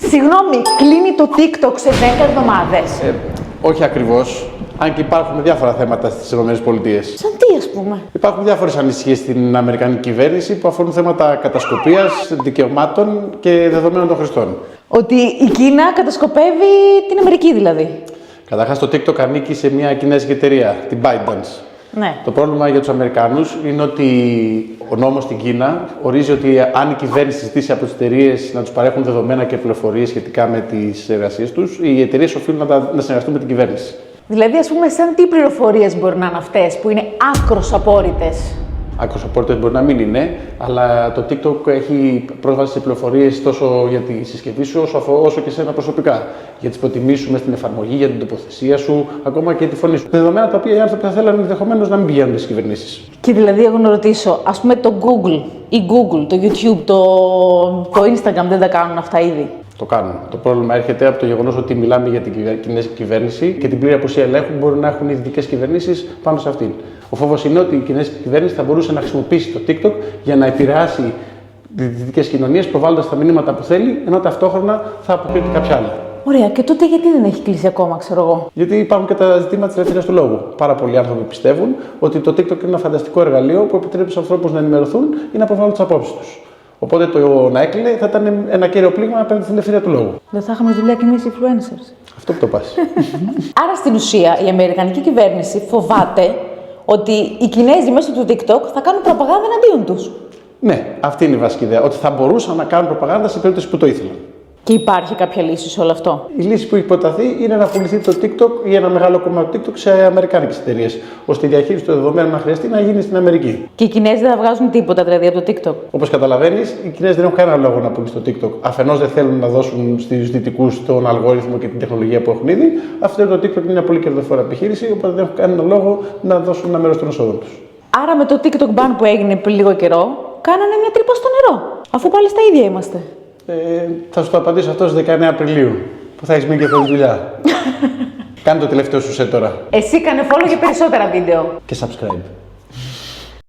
Συγγνώμη, κλείνει το TikTok σε 10 εβδομάδες. Όχι ακριβώς. Αν και υπάρχουν διάφορα θέματα στις ΗΠΑ. Σαν τι, ας πούμε? Υπάρχουν διάφορες ανησυχίες στην Αμερικανική κυβέρνηση που αφορούν θέματα κατασκοπίας, δικαιωμάτων και δεδομένων των χρηστών. Ότι η Κίνα κατασκοπεύει την Αμερική δηλαδή. Καταρχάς, το TikTok ανήκει σε μια κινέζικη εταιρεία, την ByteDance. Ναι. Το πρόβλημα για τους Αμερικάνους είναι ότι ο νόμος στην Κίνα ορίζει ότι αν η κυβέρνηση ζητήσει από τις εταιρείες να τους παρέχουν δεδομένα και πληροφορίες σχετικά με τις εργασίες τους, οι εταιρείες οφείλουν να συνεργαστούν με την κυβέρνηση. Δηλαδή, ας πούμε, σαν τι πληροφορίες μπορεί να είναι αυτές που είναι άκρως απόρριτες? Άκρως απόρριτες μπορεί να μην είναι, αλλά το TikTok έχει πρόσβαση σε πληροφορίες τόσο για τη συσκευή σου, όσο και σε ένα προσωπικά. Για τις προτιμήσεις σου μέσα στην εφαρμογή, για την τοποθεσία σου, ακόμα και τη φωνή σου. Δεδομένα τα οποία οι άνθρωποι θα θέλουν ενδεχομένως να μην πηγαίνουν στις κυβερνήσεις. Και δηλαδή, εγώ να ρωτήσω, ας πούμε, το Google, το YouTube, το Instagram δεν τα κάνουν αυτά ήδη? Το κάνουν. Το πρόβλημα έρχεται από το γεγονός ότι μιλάμε για την κινέζικη κυβέρνηση και την πλήρη απουσία ελέγχου που μπορεί να έχουν οι δυτικές κυβερνήσεις πάνω σε αυτήν. Ο φόβος είναι ότι η κινέζικη κυβέρνηση θα μπορούσε να χρησιμοποιήσει το TikTok για να επηρεάσει τις δυτικές κοινωνίες προβάλλοντας τα μηνύματα που θέλει, ενώ ταυτόχρονα θα αποκρίνει κάποια άλλα. Ωραία, και τότε γιατί δεν έχει κλείσει ακόμα, ξέρω εγώ? Γιατί υπάρχουν και τα ζητήματα της ελευθερίας του λόγου. Πάρα πολλοί άνθρωποι πιστεύουν ότι το TikTok είναι ένα φανταστικό εργαλείο που επιτρέπει στους ανθρώπους να ενημερωθούν ή να προβάλλουν τις απόψεις τους. Οπότε το να έκλεινε θα ήταν ένα κέριο πλήγμα απέναντι στην ελευθερία του λόγου. Δεν θα είχαμε δουλειά κι εμείς οι influencers. Αυτό που το πας. Άρα στην ουσία η Αμερικανική κυβέρνηση φοβάται ότι οι Κινέζοι μέσω του TikTok θα κάνουν προπαγάνδα εναντίον τους. Ναι, αυτή είναι η βασική ιδέα. Ότι θα μπορούσαν να κάνουν προπαγάνδα σε περίπτωση που το ήθελαν. Και υπάρχει κάποια λύση σε όλο αυτό? Η λύση που έχει προταθεί είναι να πουληθεί το TikTok ή ένα μεγάλο κομμάτι του TikTok σε αμερικάνικες εταιρείες, ώστε η διαχείριση των δεδομένων να χρειαστεί να γίνει στην Αμερική. Και οι Κινέζοι δεν θα βγάζουν τίποτα δηλαδή από το TikTok? Όπως καταλαβαίνεις, οι Κινέζοι δεν έχουν κανένα λόγο να πουλήσουν το TikTok. Αφενός δεν θέλουν να δώσουν στους δυτικούς τον αλγόριθμο και την τεχνολογία που έχουν ήδη. Αφετέρου, το TikTok είναι μια πολύ κερδοφόρα επιχείρηση, οπότε δεν έχουν κανένα λόγο να δώσουν ένα μέρος των εσόδων τους. Άρα με το TikTok ban που έγινε πριν λίγο καιρό, κάνανε μια τρύπα στο νερό. Αφού πάλι στα ίδια είμαστε. Θα σου το απαντήσω αυτό στις 19 Απριλίου, που θα έχεις μείνει και χωρίς δουλειά. Κάνε το τελευταίο σου set τώρα. Εσύ κάνε follow για περισσότερα βίντεο. Και subscribe.